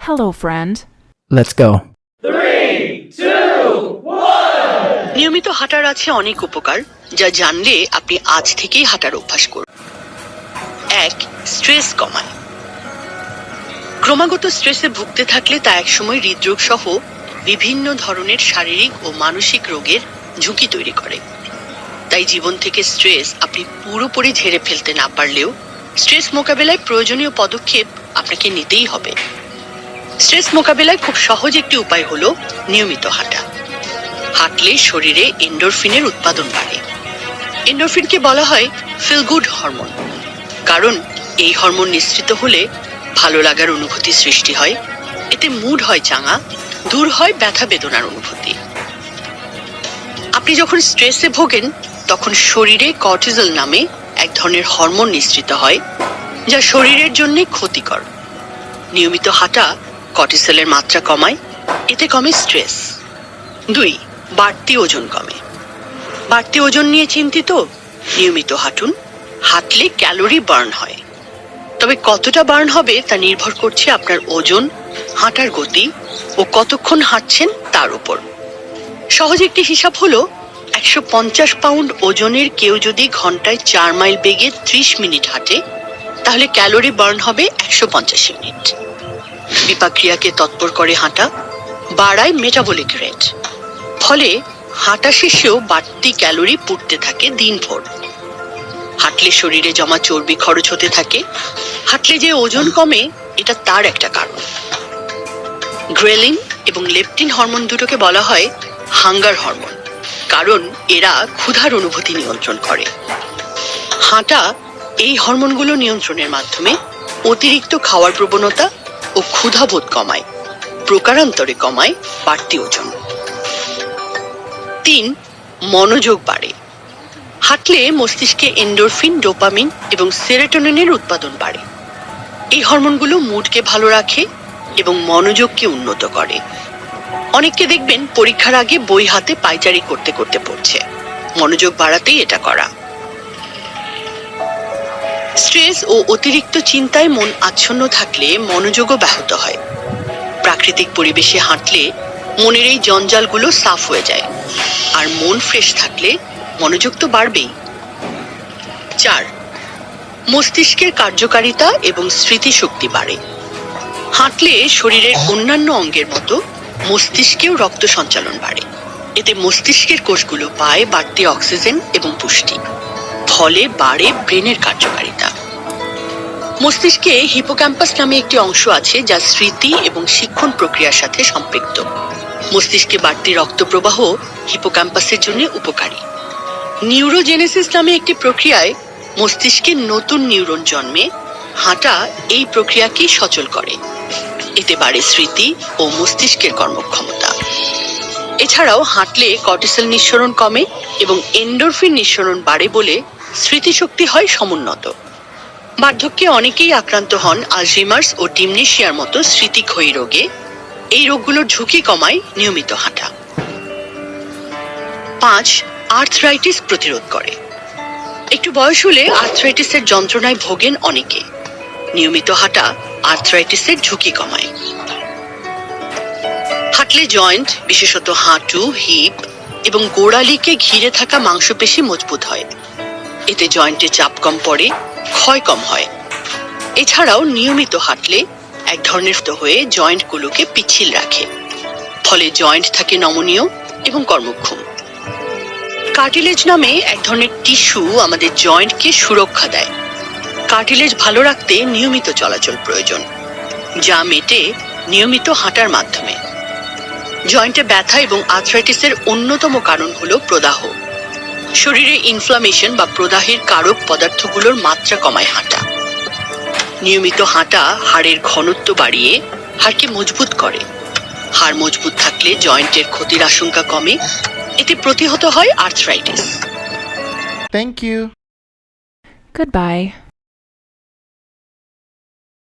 Hello, friend. Let's go. নিয়মিত হাঁটার আছে অনেক উপকার, যা জানলে আপনি আজ থেকেই হাঁটার অভ্যাস করুন। 1. স্ট্রেস কমায়। ক্রমাগত স্ট্রেসে ভুগতে থাকলে তা একসময় হৃদরোগ সহ বিভিন্ন ধরনের শারীরিক ও মানসিক রোগের ঝুঁকি তৈরি করে। তাই জীবন থেকে স্ট্রেস আপনি পুরোপুরি ঝেড়ে ফেলতে না পারলেও স্ট্রেস মোকাবেলায় প্রয়োজনীয় পদক্ষেপ আপনাকে নিতেই হবে। স্ট্রেস মোকাবেলায় খুব সহজ একটি উপায় হলো নিয়মিত হাঁটা। হাঁটলে শরীরে এন্ডোরফিনের উৎপাদন বাড়ে। এন্ডোরফিনকে বলা হয় ফিল গুড হরমোন, কারণ এই হরমোন নিঃসৃত হলে ভালো লাগার অনুভূতি সৃষ্টি হয়। এতে মুড হয় চাঙা, দূর হয় ব্যথা বেদনার অনুভূতি। আপনি যখন স্ট্রেসে ভোগেন তখন শরীরে কর্টিসল নামে এক ধরনের হরমোন নিঃসৃত হয়, যা শরীরের জন্য ক্ষতিকর। নিয়মিত হাঁটা কর্টিসলের মাত্রা কমায়, এতে কমে স্ট্রেস। 2. বাড়তি ওজন কমে। বাড়তি ওজন নিয়ে চিন্তিত? নিয়মিত হাঁটুন। হাঁটলে ক্যালোরি বার্ন হয়, তবে কতটা বার্ন হবে তা নির্ভর করছে আপনার ওজন, হাঁটার গতি ও কতক্ষণ হাঁটছেন তার উপর। সহজ একটি হিসাব হলো 150 পাউন্ড ওজনের কেউ যদি ঘন্টায় 4 মাইল বেগে 30 মিনিট হাঁটে, তাহলে ক্যালোরি বার্ন হবে 150 ইউনিট। বিপাকক্রিয়াকে তৎপর করে হাঁটা, বাড়ায় মেটাবলিক রেট। ফলে হাঁটা শেষেও বাড়তি ক্যালোরি পুড়তে থাকে দিনভর। হাঁটলে শরীরে জমা চর্বি খরচ হতে থাকে। হাঁটলে যে ওজন কমে, এটা তার একটা কারণ। গ্রেলিন এবং লেপটিন হরমোন দুটোকে বলা হয় হাঙ্গার হরমোন, কারণ এরা ক্ষুধার অনুভূতি নিয়ন্ত্রণ করে। হাঁটা এই হরমোনগুলো নিয়ন্ত্রণের মাধ্যমে অতিরিক্ত খাওয়ার প্রবণতা ও ক্ষুধাবোধ কমায়, প্রকারান্তরে কমায় বাড়তি ওজন। 3. মনোযোগ বাড়ে। হাঁটলে মস্তিষ্কে এন্ডোরফিন, ডোপামিন এবং সেরোটোনিনের উৎপাদন বাড়ে। এই হরমোনগুলো মুডকে ভালো রাখে এবং মনোযোগকে উন্নত করে। অনেককে দেখবেন পরীক্ষার আগে বই হাতে পায়চারি করতে করতে পড়ছে। মনোযোগ বাড়াতেই এটা করা। স্ট্রেস ও অতিরিক্ত চিন্তায় মন আচ্ছন্ন থাকলে মনোযোগও ব্যাহত হয়। প্রাকৃতিক পরিবেশে হাঁটলে মনের এই জঞ্জালগুলো সাফ হয়ে যায়, আর মন ফ্রেশ থাকলে মনোযোগ তো বাড়বেই। 4. মস্তিষ্কের কার্যকারিতা এবং স্মৃতিশক্তি বাড়ে। হাঁটলে শরীরের অন্যান্য অঙ্গের মতো মস্তিষ্কেও রক্ত সঞ্চালন বাড়ে। এতে মস্তিষ্কের কোষগুলো পায় বাড়তি অক্সিজেন এবং পুষ্টি, ফলে বাড়ে ব্রেনের কার্যকারিতা। মস্তিষ্কে হিপোক্যাম্পাস নামে একটি অংশ আছে, যা স্মৃতি এবং শিক্ষণ প্রক্রিয়ার সাথে সম্পৃক্ত। মস্তিষ্কে বাড়তি রক্ত প্রবাহ হিপোক্যাম্পাসের জন্য উপকারী। নিউরোজেনেসিস নামে একটি প্রক্রিয়ায় মস্তিষ্কে নতুন নিউরন জন্মে। হাঁটা এই প্রক্রিয়াকে সচল করে। এতে বাড়ে স্মৃতি ও মস্তিষ্কের কর্মক্ষমতা। এছাড়াও হাঁটলে কর্টিসল নিঃসরণ কমে এবং এন্ডোরফিন নিঃসরণ বাড়ে বলে স্মৃতিশক্তি হয় সমুন্নত। বার্ধক্যে অনেকেই আক্রান্ত হন আলঝেইমার্স ও ডিমনেশিয়ার মতো স্মৃতিক্ষয়ী রোগে। এই রোগগুলোর ঝুঁকি কমায় নিয়মিত হাঁটা। 5. আর্থ্রাইটিস প্রতিরোধ করে। একটু বয়স হলে আর্থ্রাইটিসের যন্ত্রণায় ভোগেন অনেকে। নিয়মিত হাঁটা আর্থ্রাইটিসের ঝুঁকি কমায়। হাঁটলে জয়েন্ট, বিশেষত হাঁটু, হিপ এবং গোড়ালিকে ঘিরে থাকা মাংসপেশি মজবুত হয়। এতে জয়েন্টে চাপ কম পড়ে, ক্ষয় কম হয়। এছাড়াও নিয়মিত হাঁটলে এক ধরনের হয়ে জয়েন্টগুলোকে পিচ্ছিল রাখে, ফলে জয়েন্ট থাকে নমনীয় এবং কর্মক্ষম। কার্টিলেজ নামে এক ধরনের টিস্যু আমাদের জয়েন্টকে সুরক্ষা দেয়। কার্টিলেজ ভালো রাখতে নিয়মিত চলাচল প্রয়োজন, যা মেটে নিয়মিত হাঁটার মাধ্যমে। জয়েন্টে ব্যথা এবং আর্থ্রাইটিসের অন্যতম কারণ হলো প্রদাহ। শরীরে ইনফ্লামেশন বা প্রদাহের কারক পদার্থগুলোর মাত্রা কমায় হাঁটা। নিয়মিত হাঁটা হাড়ের ঘনত্ব বাড়িয়ে হাড়কে মজবুত করে। হাড় মজবুত থাকলে জয়েন্টের ক্ষতির আশঙ্কা কমে। এতে প্রতিহত হয় আর্থ্রাইটিস। Thank you. Goodbye.